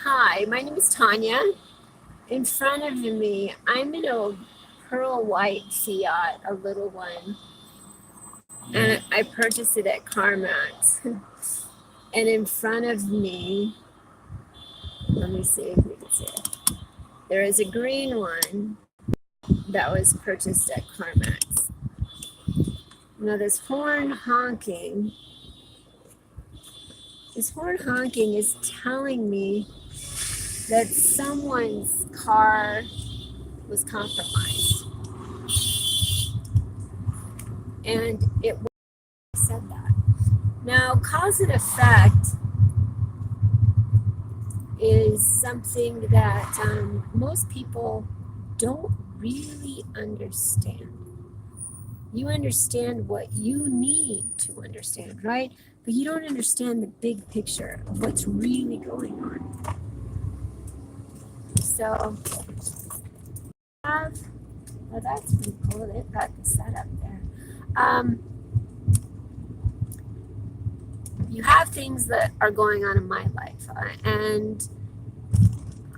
Hi, my name is Tanya. In front of me, I'm in a pearl white Fiat, a little one, and I purchased it at CarMax. And in front of me, let me see if you can see it. There is a green one that was purchased at CarMax. Now this horn honking is telling me that someone's car was compromised. And it said that. Now, cause and effect is something that most people don't really understand. You understand what you need to understand, right? But you don't understand the big picture of what's really going on. So, well, that's pretty cool. They've got the setup there. You have things that are going on in my life, and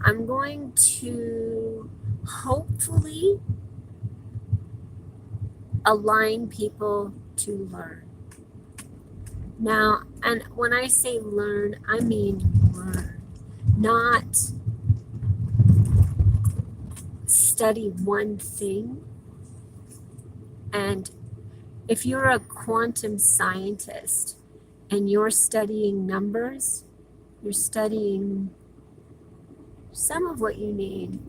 I'm going to hopefully align people to learn. Now, and when I say learn, I mean learn, not study one thing. And if you're a quantum scientist and you're studying numbers, you're studying some of what you need,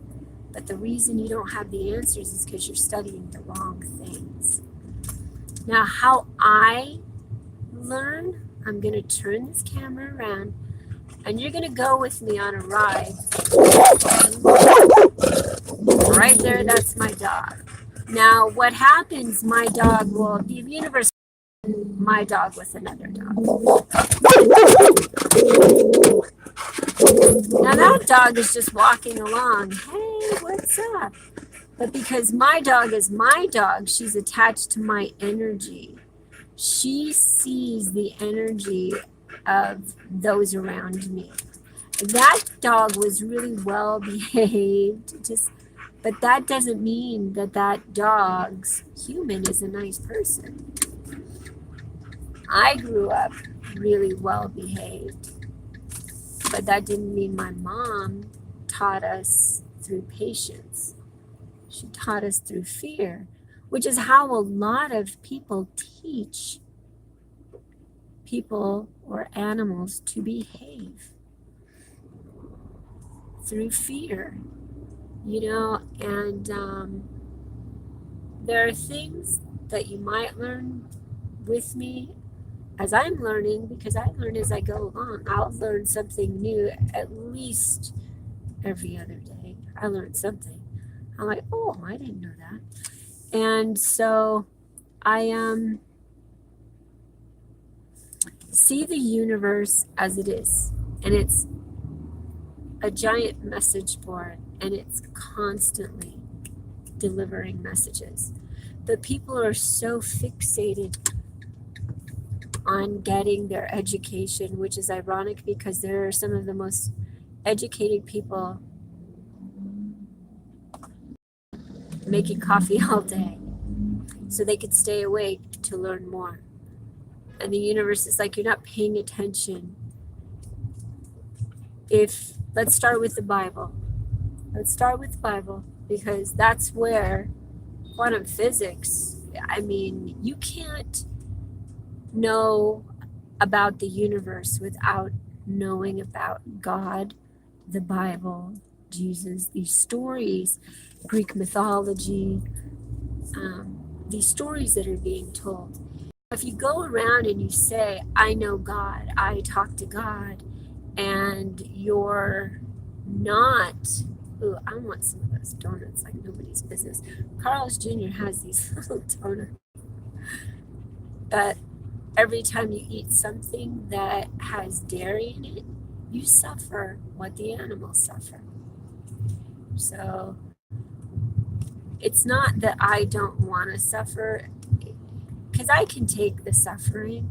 but the reason you don't have the answers is because you're studying the wrong things. Now, how I learn, I'm going to turn this camera around and you're going to go with me on a ride. Right there, that's my dog. Now, what happens, my dog will, the universe, my dog with another dog. Now that dog is just walking along. Hey, what's up? But because my dog is my dog, she's attached to my energy. She sees the energy of those around me. That dog was really well behaved, but that doesn't mean that that dog's human is a nice person. I grew up really well behaved, but that didn't mean my mom taught us through patience. She taught us through fear, which is how a lot of people teach people or animals to behave, through fear, and there are things that you might learn with me as I'm learning, because I learn as I go along. I'll learn something new at least every other day. I learn something. I'm like, oh, I didn't know that. And so I see the universe as it is, and it's a giant message board, and it's constantly delivering messages. But people are so fixated on getting their education, which is ironic because there are some of the most educated people making coffee all day so they could stay awake to learn more. And the universe is like, you're not paying attention. Let's start with the Bible. Let's start with the Bible, because that's where quantum physics, you can't know about the universe without knowing about God, the Bible, Jesus, these stories, Greek mythology, these stories that are being told. If you go around and you say, I know God, I talk to God, and you're not, ooh, I want some of those donuts like nobody's business. Carl's Jr. has these little donuts. But every time you eat something that has dairy in it, you suffer what the animals suffer. So it's not that I don't want to suffer, because I can take the suffering,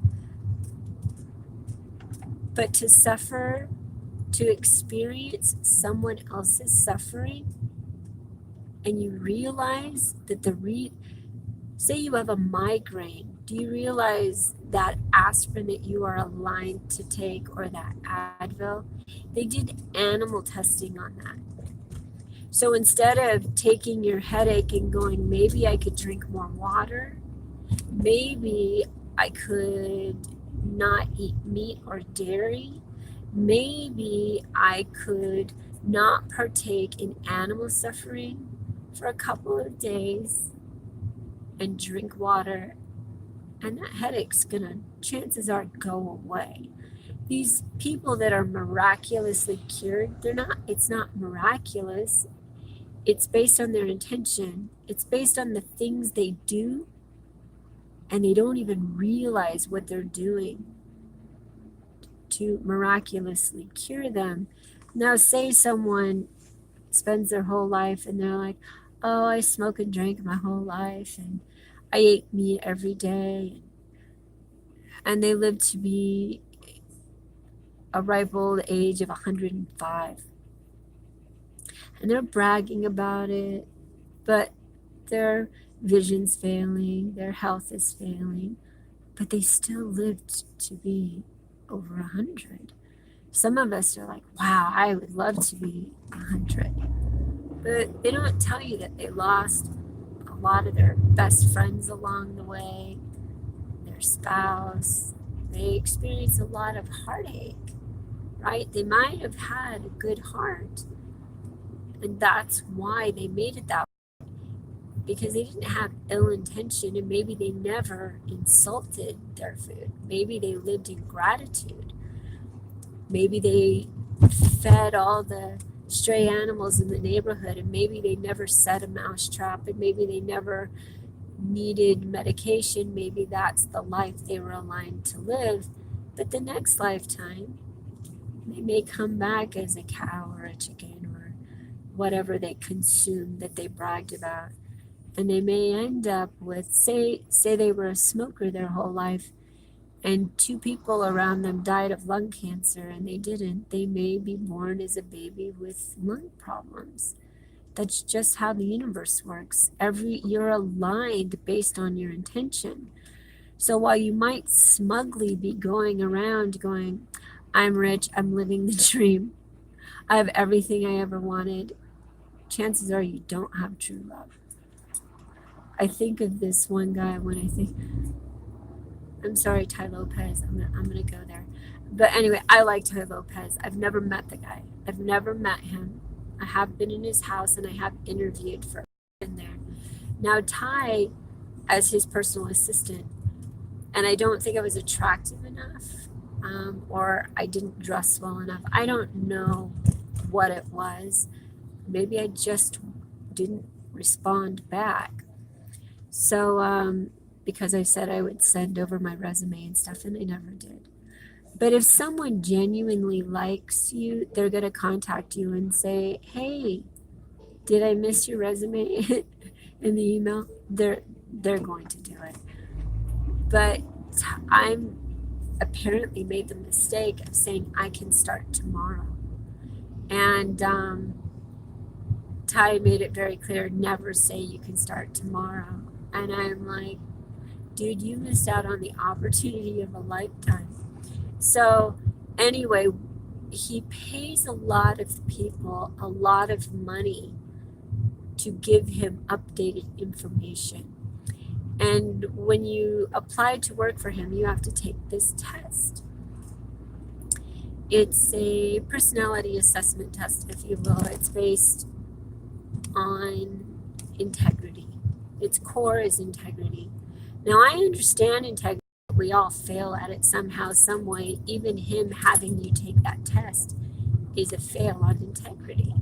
but to suffer to experience someone else's suffering, and you realize that say you have a migraine, do you realize that aspirin that you are aligned to take, or that Advil, they did animal testing on that. So instead of taking your headache and going, maybe I could drink more water, maybe I could not eat meat or dairy, maybe I could not partake in animal suffering for a couple of days and drink water, and that headache's gonna, chances are, go away. These people that are miraculously cured, it's not miraculous. It's based on their intention. It's based on the things they do, and they don't even realize what they're doing to miraculously cure them. Now, say someone spends their whole life and they're like, oh, I smoke and drink my whole life, and I ate meat every day, and they live to be a ripe old age of 105. And they're bragging about it, but their vision's failing, their health is failing, but they still lived to be over 100. Some of us are like, wow, I would love to be 100. But they don't tell you that they lost a lot of their best friends along the way, their spouse. They experience a lot of heartache, right? They might have had a good heart, and that's why they made it that way, because they didn't have ill intention, and maybe they never insulted their food. Maybe they lived in gratitude. Maybe they fed all the stray animals in the neighborhood, and maybe they never set a mouse trap, and maybe they never needed medication. Maybe that's the life they were aligned to live. But the next lifetime, they may come back as a cow or a chicken or whatever they consumed that they bragged about. And they may end up with, say they were a smoker their whole life, and 2 people around them died of lung cancer and they didn't. They may be born as a baby with lung problems. That's just how the universe works. You're aligned based on your intention. So while you might smugly be going around going, I'm rich, I'm living the dream, I have everything I ever wanted, chances are you don't have true love. I think of this one guy when I think, I'm sorry, Tai Lopez, I'm gonna go there. But anyway, I like Tai Lopez. I've never met the guy. I've never met him. I have been in his house and I have interviewed for in there. Now Tai, as his personal assistant, and I don't think I was attractive enough, or I didn't dress well enough. I don't know what it was. Maybe I just didn't respond back. So, because I said I would send over my resume and stuff, and I never did. But if someone genuinely likes you, they're going to contact you and say, hey, did I miss your resume in the email? They're going to do it. But I'm apparently made the mistake of saying I can start tomorrow. And Tai made it very clear, never say you can start tomorrow. And I'm like, dude, you missed out on the opportunity of a lifetime. So anyway, he pays a lot of people a lot of money to give him updated information. And when you apply to work for him, you have to take this test. It's a personality assessment test, if you will. It's based on integrity. Its core is integrity. Now, I understand integrity. We all fail at it somehow, some way. Even him having you take that test is a fail on integrity.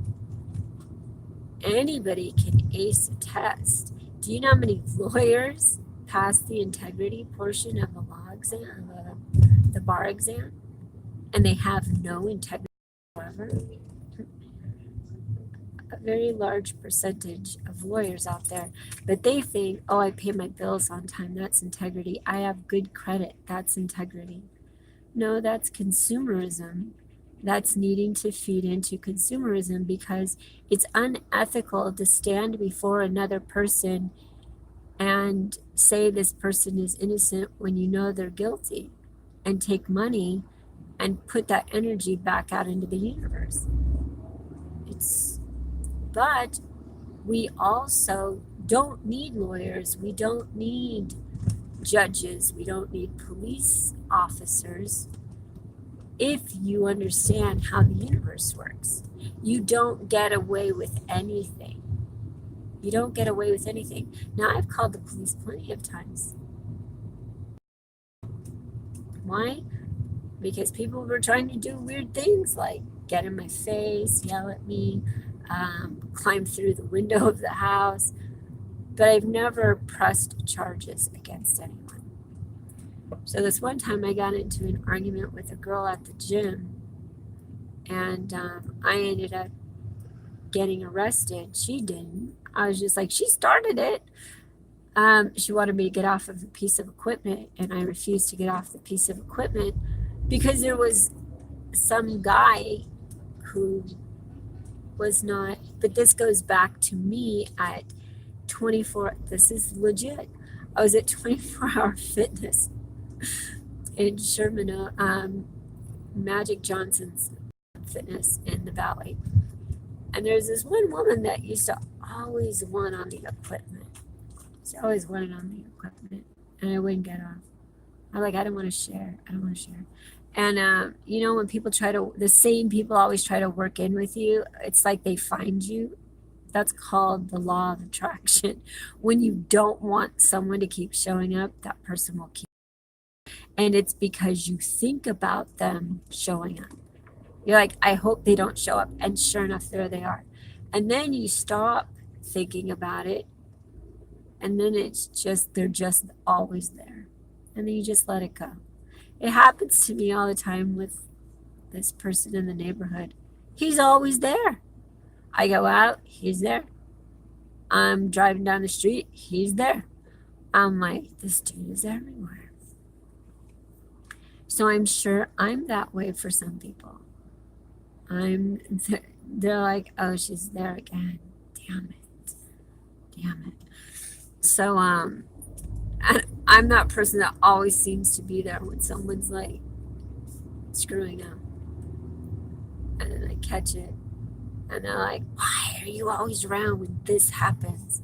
Anybody can ace a test. Do you know how many lawyers pass the integrity portion of the law exam, the bar exam, and they have no integrity whatsoever? A very large percentage of lawyers out there, but they think, oh, I pay my bills on time, that's integrity. I have good credit, that's integrity. No, that's consumerism. that's needing to feed into consumerism, because it's unethical to stand before another person and say this person is innocent when you know they're guilty, and take money and put that energy back out into the universe. But we also don't need lawyers, we don't need judges, we don't need police officers. If you understand how the universe works, you don't get away with anything. You don't get away with anything. Now, I've called the police plenty of times. Why? Because people were trying to do weird things like get in my face, yell at me, climb through the window of the house. But I've never pressed charges against anyone. So this one time I got into an argument with a girl at the gym, and I ended up getting arrested. She didn't. I was just like, she started it. She wanted me to get off of a piece of equipment, and I refused to get off the piece of equipment because there was some guy who was not, but this goes back to me at 24, this is legit. I was at 24 Hour Fitness in Sherman, Magic Johnson's Fitness in the Valley. And there's this one woman that used to always want on the equipment. She always wanted on the equipment, and I wouldn't get off. I'm like, I don't want to share. I don't want to share. And you know, when people the same people always try to work in with you, it's like they find you. That's called the law of attraction. When you don't want someone to keep showing up, that person will keep. And it's because you think about them showing up. You're like, I hope they don't show up. And sure enough, there they are. And then you stop thinking about it. And then they're just always there. And then you just let it go. It happens to me all the time with this person in the neighborhood. He's always there. I go out, he's there. I'm driving down the street, he's there. I'm like, this dude is everywhere. So I'm sure I'm that way for some people. They're like, oh, she's there again. Damn it. So I'm that person that always seems to be there when someone's like screwing up, and then I catch it, and they're like, why are you always around when this happens?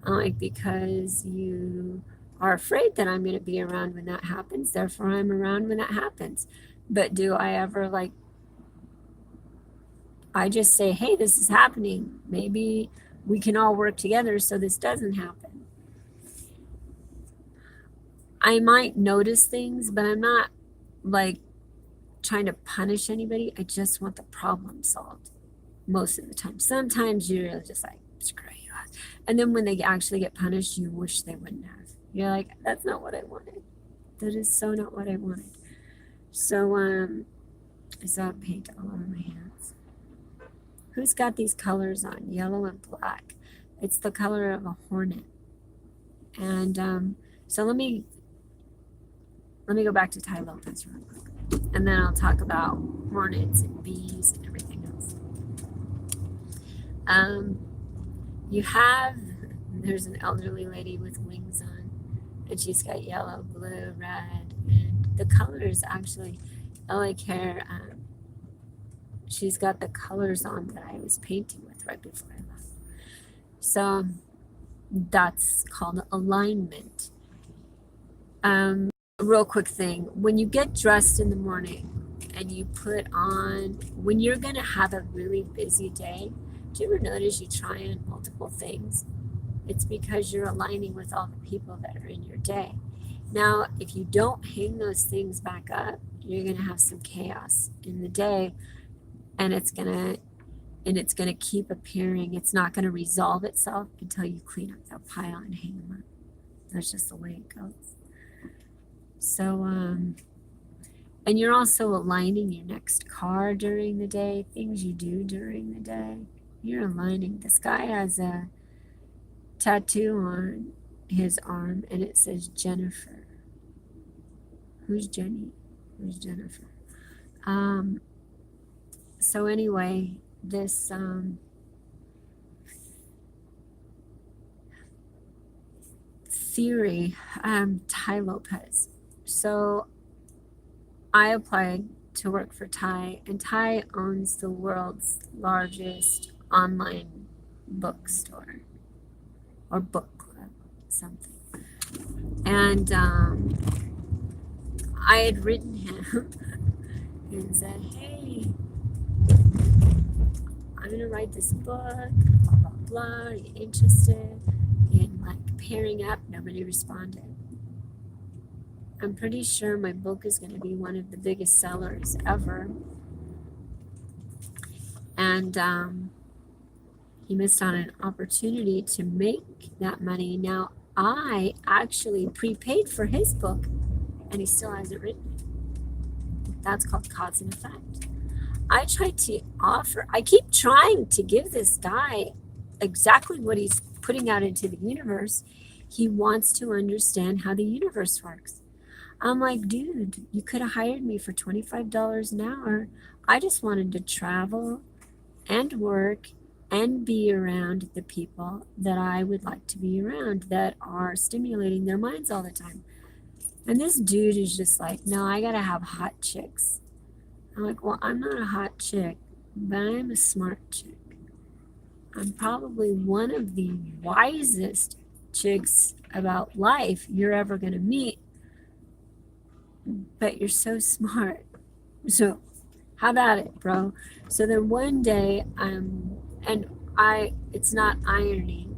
I'm like, because you are afraid that I'm going to be around when that happens, therefore I'm around when that happens. But do I ever I just say, hey, this is happening, maybe we can all work together so this doesn't happen. I might notice things, but I'm not like trying to punish anybody. I just want the problem solved most of the time. Sometimes you're just like, screw you. And then when they actually get punished, you wish they wouldn't have. You're like, that's not what I wanted. That is so not what I wanted. So I saw paint all over my hands. Who's got these colors on? Yellow and black. It's the color of a hornet. And so let me go back to Tai Lopez real quick, and then I'll talk about hornets and bees and everything else. There's an elderly lady with wings on, and she's got yellow, blue, red, and the colors actually, I like her. She's got the colors on that I was painting with right before I left. So that's called alignment. Real quick thing, when you get dressed in the morning and you put on, when you're going to have a really busy day, do you ever notice you try on multiple things? It's because you're aligning with all the people that are in your day. Now, if you don't hang those things back up, you're going to have some chaos in the day, and it's going to keep appearing. It's not going to resolve itself until you clean up that pile and hang them up. That's just the way it goes. So, and you're also aligning your next car during the day, things you do during the day. You're aligning. This guy has a tattoo on his arm, and it says Jennifer. Who's Jenny? Who's Jennifer? So anyway, this theory, Tai Lopez. So I applied to work for Tai, and Tai owns the world's largest online bookstore or book club, something. And I had written him and said, hey, I'm gonna write this book, blah blah blah. Are you interested in like pairing up? Nobody responded. I'm pretty sure my book is gonna be one of the biggest sellers ever. And he missed on an opportunity to make that money. Now I actually prepaid for his book, and he still hasn't written it. That's called cause and effect. I keep trying to give this guy exactly what he's putting out into the universe. He wants to understand how the universe works. I'm like, dude, you could have hired me for $25 an hour. I just wanted to travel and work and be around the people that I would like to be around that are stimulating their minds all the time. And this dude is just like, no, I gotta have hot chicks. I'm like, well, I'm not a hot chick, but I'm a smart chick. I'm probably one of the wisest chicks about life you're ever going to meet, but you're so smart. So, how about it, bro? So then one day, it's not ironing.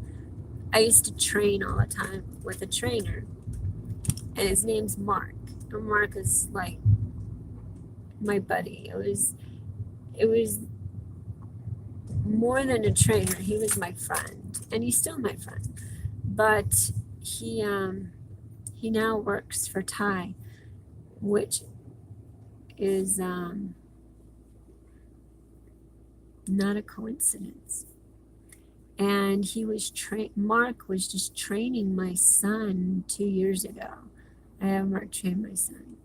I used to train all the time with a trainer, and his name's Mark. And Mark is like my buddy. It was more than a trainer. He was my friend, and he's still my friend. But he now works for Tai, which is not a coincidence. And Mark was just training my son 2 years ago. I have Mark train my son.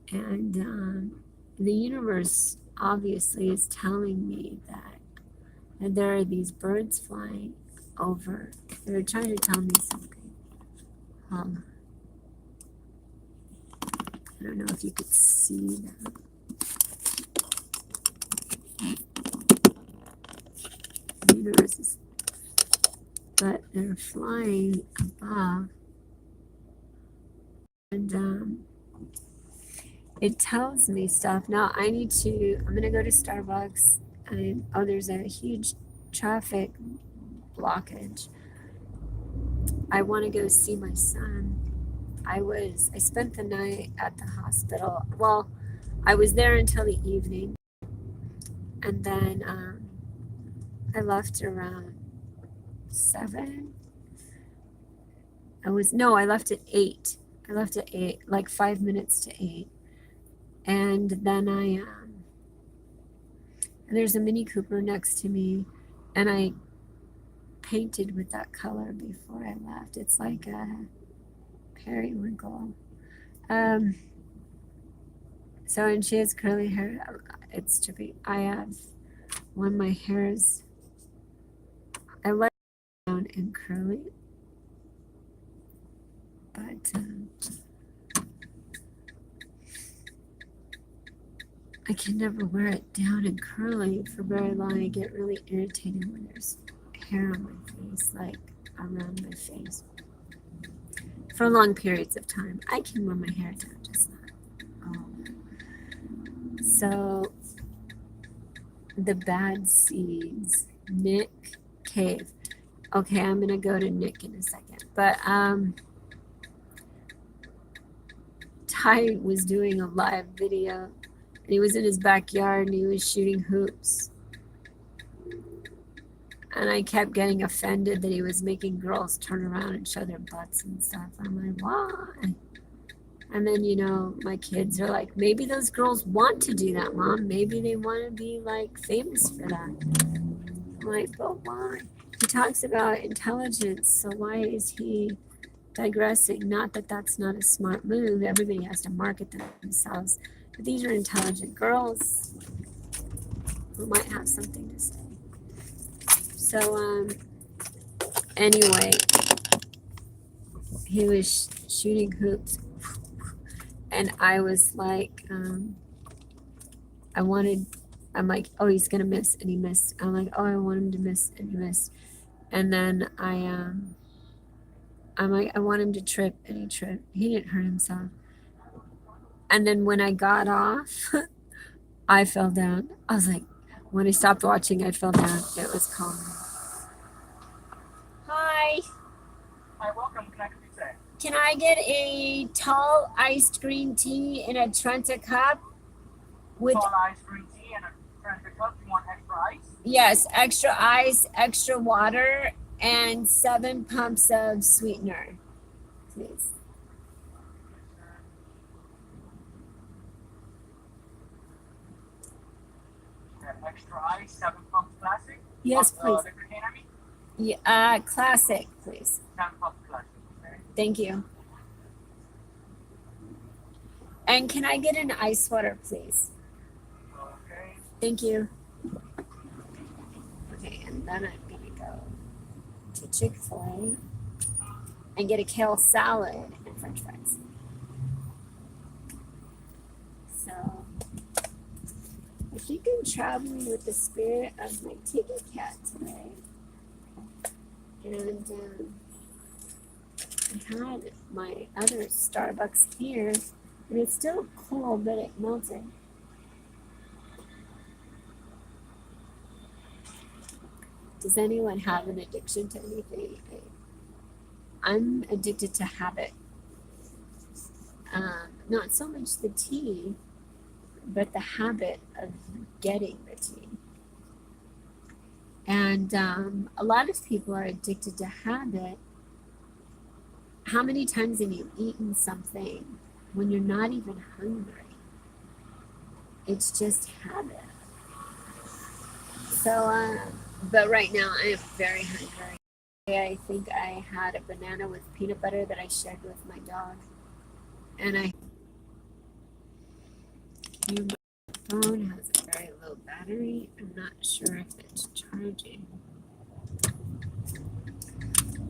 And the universe obviously is telling me that there are these birds flying over. They're trying to tell me something. I don't know if you could see that. The universe is, but they're flying above. And it tells me stuff. Now I'm going to go to Starbucks, and there's a huge traffic blockage. I want to go see my son. I spent the night at the hospital. Well, I was there until the evening, and then I left around 7. I left at 8. I left at 8, like 5 minutes to 8. And then there's a Mini Cooper next to me, and I painted with that color before I left. It's like a periwinkle. And she has curly hair. It's trippy. I have when my hair is, I let it down and curly, but I can never wear it down and curly for very long. I get really irritated when there's hair on my face, like around my face. For long periods of time, I can wear my hair down, just not. So, the bad seeds, Nick Cave. Okay, I'm gonna go to Nick in a second, but Tai was doing a live video, and he was in his backyard and he was shooting hoops. And I kept getting offended that he was making girls turn around and show their butts and stuff. I'm like, why? And then, my kids are like, maybe those girls want to do that, Mom. Maybe they want to be like famous for that. I'm like, but why? He talks about intelligence, so why is he digressing? Not that that's not a smart move. Everybody has to market themselves But these are intelligent girls who might have something to say. So, anyway, he was shooting hoops, and I was like, I'm like, oh, he's gonna miss, and he missed. I'm like, oh, I want him to miss, and he missed. And then I'm like, I want him to trip, and he tripped. He didn't hurt himself. And then when I got off, I fell down. I was like, when I stopped watching, I fell down. It was calm. Hi. Hi, welcome. Can I please say? Can I get a tall iced green tea in a Trenta cup? With Tall ice green tea and a Trenta cup. You want extra ice? Yes, extra ice, extra water, and 7 pumps of sweetener, please. Extra ice, 7 pumps classic. Yes, please. The container meat? Yeah, classic, please. 7 pumps classic. Okay. Thank you. And can I get an ice water, please? Okay. Thank you. Okay, and then I'm gonna go to Chick-fil-A and get a kale salad and French fries. So I think I'm traveling with the spirit of my ticket cat today. And I had my other Starbucks here, and it's still cold, but it melted. Does anyone have an addiction to anything? I'm addicted to habit. Not so much the tea, but the habit of getting the tea. And a lot of people are addicted to habit. How many times have you eaten something when you're not even hungry? It's just habit. So, but right now I am very hungry. I think I had a banana with peanut butter that I shared with my dog. And my phone has a very low battery. I'm not sure if it's charging.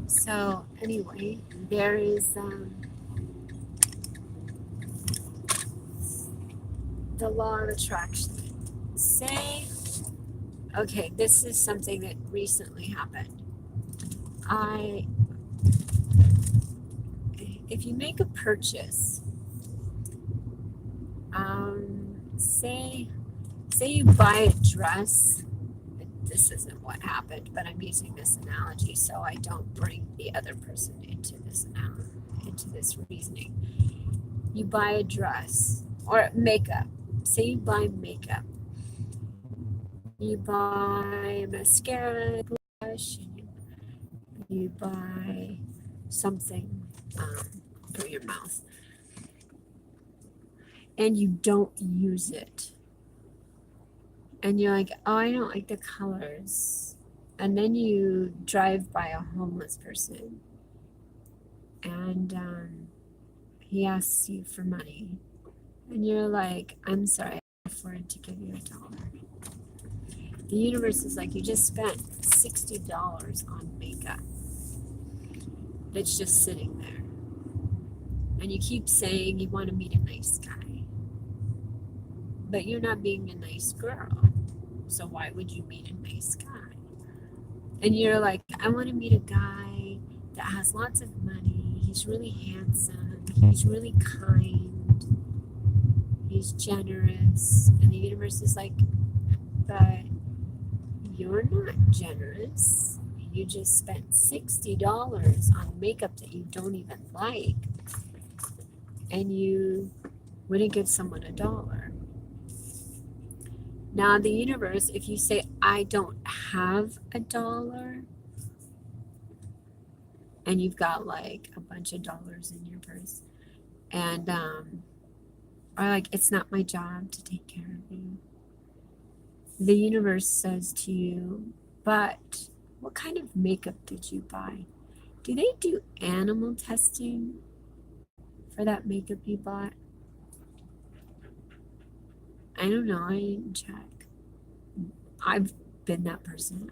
So anyway, there is the law of attraction. Okay, this is something that recently happened. If you make a purchase, say you buy a dress. This isn't what happened, but I'm using this analogy so I don't bring the other person into this reasoning. You buy a dress or makeup. Say you buy makeup. You buy mascara, blush, you buy something for your mouth, and you don't use it. And you're like, oh, I don't like the colors. And then you drive by a homeless person and he asks you for money. And you're like, I'm sorry, I can't afford to give you $1. The universe is like, you just spent $60 on makeup that's just sitting there. And you keep saying you want to meet a nice guy. But you're not being a nice girl. So why would you meet a nice guy? And you're like, I want to meet a guy that has lots of money. He's really handsome. He's really kind. He's generous. And the universe is like, but you're not generous. You just spent $60 on makeup that you don't even like. And you wouldn't give someone $1. Now, the universe, if you say, I don't have $1, and you've got like a bunch of dollars in your purse, and or like, it's not my job to take care of you. The universe says to you, but what kind of makeup did you buy? Do they do animal testing for that makeup you bought? I don't know. I didn't check. I've been that person.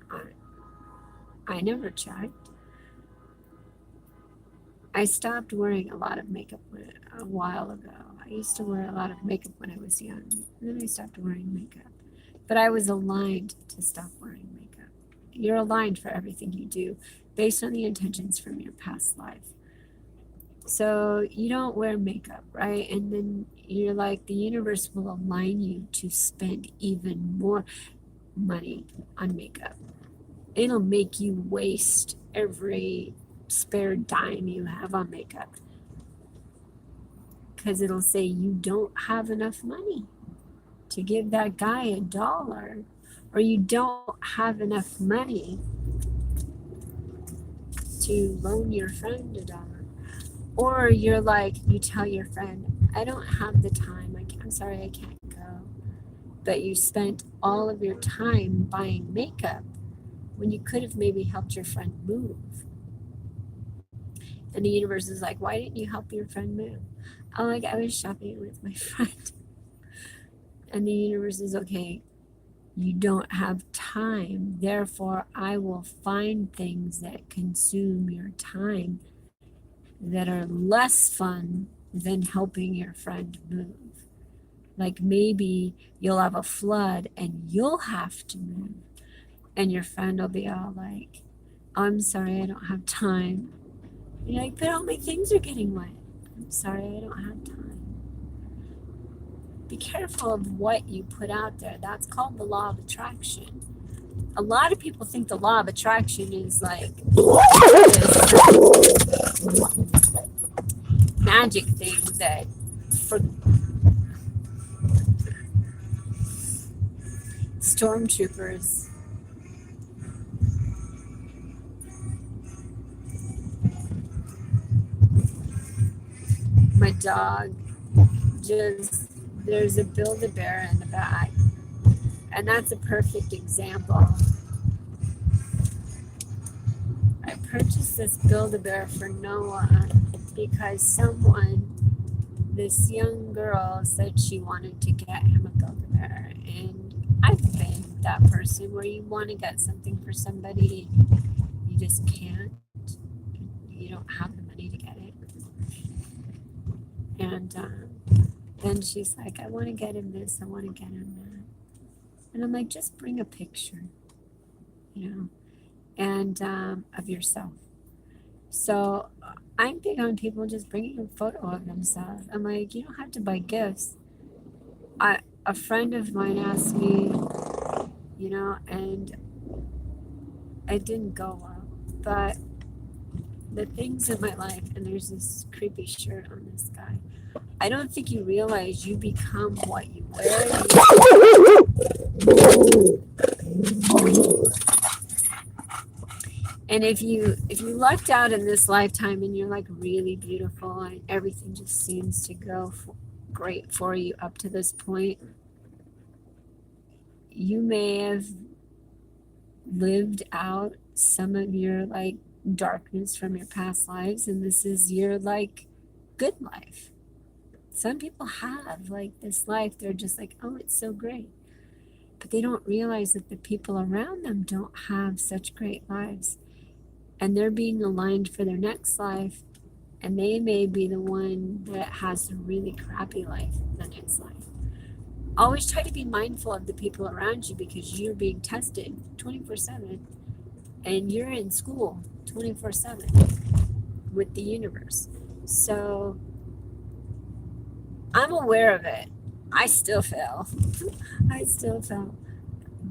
I never checked. I stopped wearing a lot of makeup a while ago. I used to wear a lot of makeup when I was young, and then I stopped wearing makeup. But I was aligned to stop wearing makeup. You're aligned for everything you do based on the intentions from your past life. So you don't wear makeup, right? And then you're like, the universe will align you to spend even more money on makeup. It'll make you waste every spare dime you have on makeup, because it'll say you don't have enough money to give that guy $1, or you don't have enough money to loan your friend $1, or you're like, you tell your friend, I don't have the time, I'm sorry, I can't go, but you spent all of your time buying makeup when you could have maybe helped your friend move. And the universe is like, why didn't you help your friend move? I'm like, I was shopping with my friend. And the universe is, okay, you don't have time. Therefore, I will find things that consume your time that are less fun than helping your friend move. Like maybe you'll have a flood and you'll have to move. And your friend will be all like, I'm sorry, I don't have time. And you're like, but all my things are getting wet. I'm sorry, I don't have time. Be careful of what you put out there. That's called the law of attraction. A lot of people think the law of attraction is like this magic thing that for stormtroopers. My dog just, there's a Build-A-Bear in the back. And that's a perfect example. I purchased this Build-A-Bear for Noah because this young girl said she wanted to get him a Build-A-Bear. And I've been that person where you want to get something for somebody, you just can't. You don't have the money to get it. And then she's like, I want to get him this, I want to get him that. And I'm like, just bring a picture, and of yourself. So I'm big on people just bringing a photo of themselves. I'm like, you don't have to buy gifts. A friend of mine asked me, and it didn't go well. But the things in my life, and there's this creepy shirt on this guy. I don't think you realize you become what you wear. And if you lucked out in this lifetime and you're like really beautiful and everything just seems to go great for you up to this point, you may have lived out some of your like darkness from your past lives, and this is your like good life. Some people have like this life, they're just like, oh, it's so great, but they don't realize that the people around them don't have such great lives, and they're being aligned for their next life, and they may be the one that has a really crappy life in the next life. Always try to be mindful of the people around you, because you're being tested 24/7, and you're in school 24/7 with the universe. So I'm aware of it. I still fail.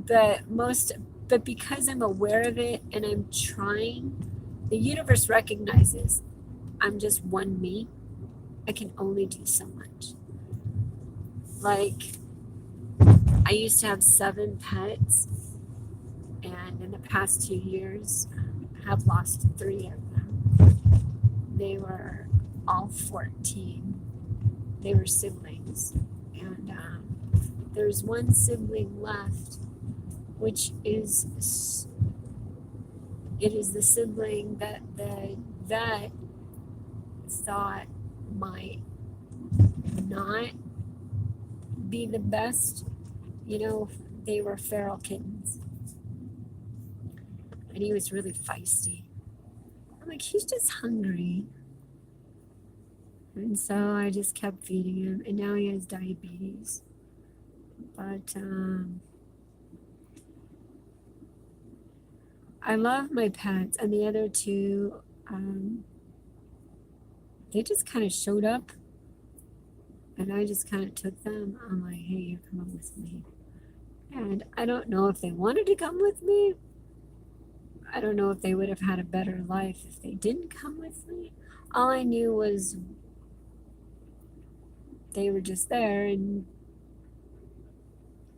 But because I'm aware of it and I'm trying, the universe recognizes I'm just one me. I can only do so much. Like, I used to have 7 pets, and in the past 2 years, I have lost 3 of them. They were all 14. They were siblings, and there's one sibling left, which is the sibling that the vet thought might not be the best, they were feral kittens. And he was really feisty. I'm like, he's just hungry. And so I just kept feeding him, and now he has diabetes. But I love my pets, and the other two, they just kind of showed up, and I just kind of took them. I'm like, hey, you come up with me. And I don't know if they wanted to come with me. I don't know if they would have had a better life if they didn't come with me. All I knew was they were just there, and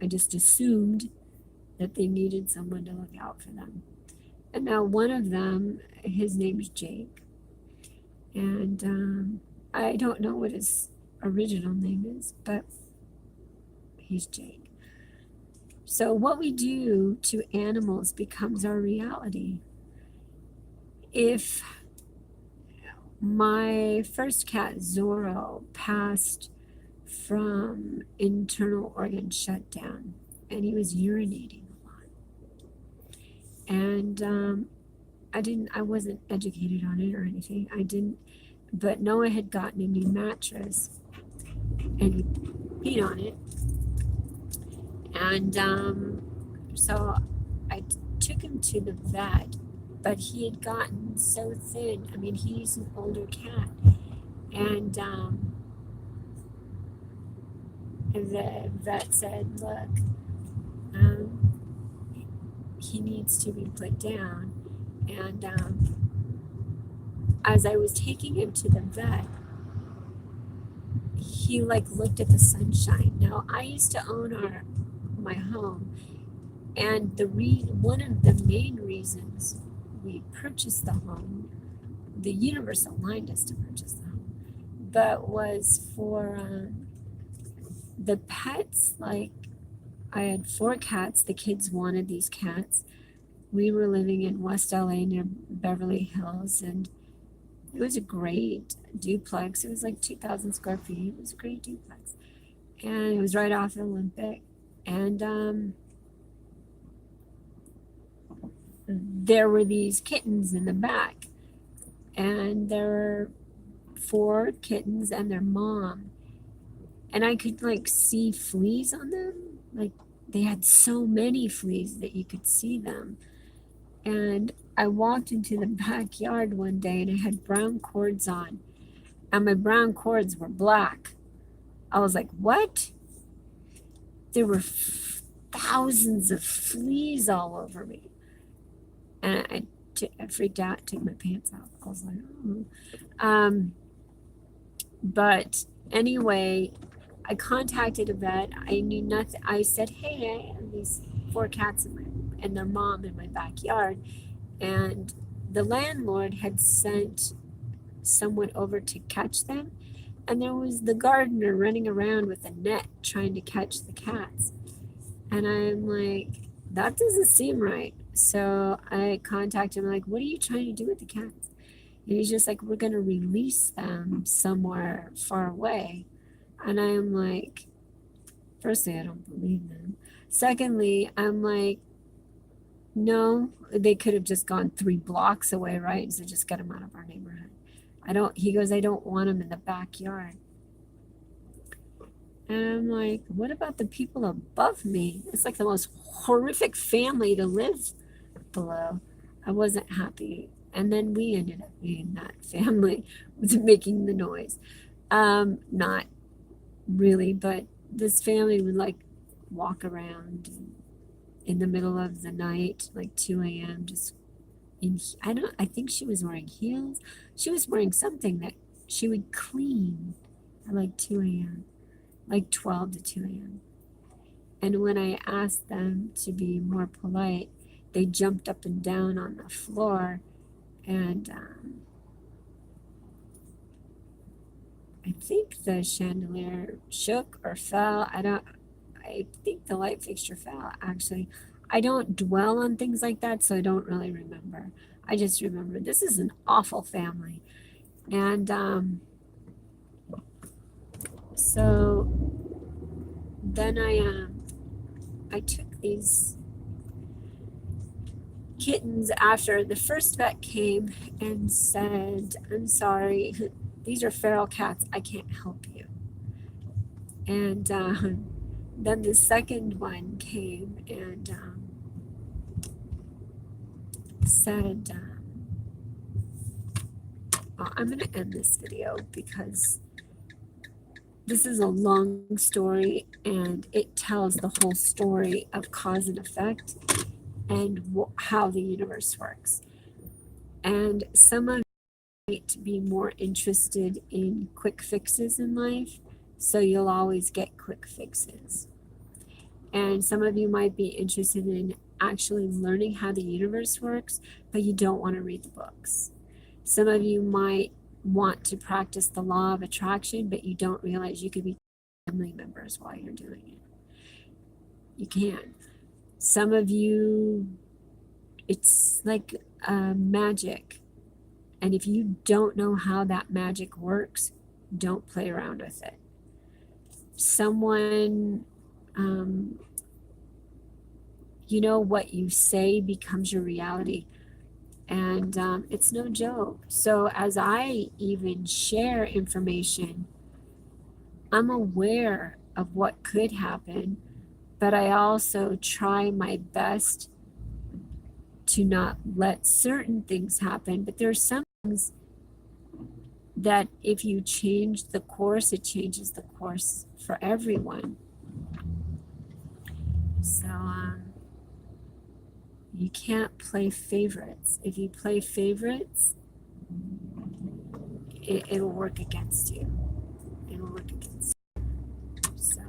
I just assumed that they needed someone to look out for them. And now one of them, his name's Jake. And I don't know what his original name is, but he's Jake. So what we do to animals becomes our reality. If my first cat, Zorro, passed from internal organ shutdown, and he was urinating a lot. And I wasn't educated on it or anything. I didn't, but Noah had gotten a new mattress, and he peed on it. And so I took him to the vet, but he had gotten so thin. I mean, he's an older cat. And the vet said, look, he needs to be put down. And as I was taking him to the vet, he looked at the sunshine. Now, I used to own my home, and one of the main reasons we purchased the home, the universe aligned us to purchase the home, but was for the pets. Like, I had 4 cats. The kids wanted these cats. We were living in West LA near Beverly Hills, and it was a great duplex. It was like 2,000 square feet. It was a great duplex. And it was right off Olympic. And there were these kittens in the back. And there were 4 kittens and their mom. And I could see fleas on them. They had so many fleas that you could see them. And I walked into the backyard one day, and I had brown cords on, and my brown cords were black. I was like, what? There were thousands of fleas all over me. And I freaked out, took my pants off. I was like, oh. But anyway, I contacted a vet. I knew nothing. I said, hey, I have these 4 cats and their mom in my backyard. And the landlord had sent someone over to catch them. And there was the gardener running around with a net trying to catch the cats. And I'm like, that doesn't seem right. So I contacted him, what are you trying to do with the cats? And he's just like, we're going to release them somewhere far away. And I'm like, firstly, I don't believe them. Secondly, I'm like, no, they could have just gone 3 blocks away, right? So just get them out of our neighborhood. He goes, I don't want them in the backyard. And I'm like, what about the people above me? It's like the most horrific family to live below. I wasn't happy. And then we ended up being that family with making the noise. Not really, but this family would walk around in the middle of the night, 2 a.m. just I think she was wearing heels. She was wearing something that she would clean at 2 a.m., 12 to 2 a.m. And when I asked them to be more polite, they jumped up and down on the floor, and I think the chandelier shook or fell. I think the light fixture fell, actually. I don't dwell on things like that, so I don't really remember. I just remember this is an awful family. And so then I took these kittens after the first vet came and said, "I'm sorry, these are feral cats. I can't help you." And then the second one came and said, well, I'm going to end this video because this is a long story and it tells the whole story of cause and effect and how the universe works. And some of you might be more interested in quick fixes in life, so you'll always get quick fixes. And some of you might be interested in actually learning how the universe works, but you don't want to read the books. Some of you might want to practice the law of attraction, but you don't realize you could be family members while you're doing it. You can. Some of you, it's like magic. And if you don't know how that magic works, don't play around with it. Someone, what you say becomes your reality. And it's no joke. So as I even share information, I'm aware of what could happen, but I also try my best to not let certain things happen. But there are some things that if you change the course, it changes the course for everyone. So you can't play favorites. If you play favorites, it'll work against you. It'll work against you. So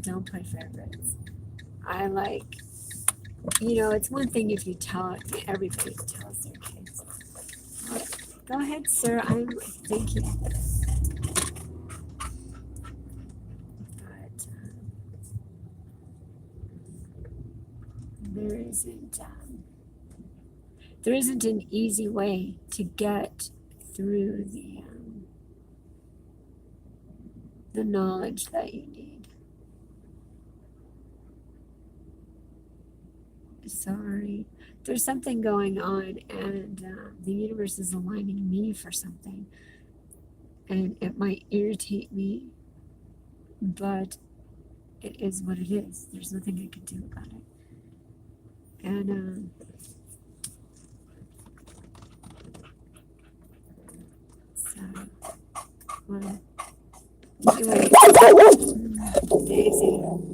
don't play favorites. I like, it's one thing if you tell everybody tells their kids. Go ahead, sir. I'm thinking. But there isn't an easy way to get through the knowledge that you need. Sorry, there's something going on, and the universe is aligning me for something, and it might irritate me, but it is what it is. There's nothing I can do about it. And so, well, anyway, Daisy.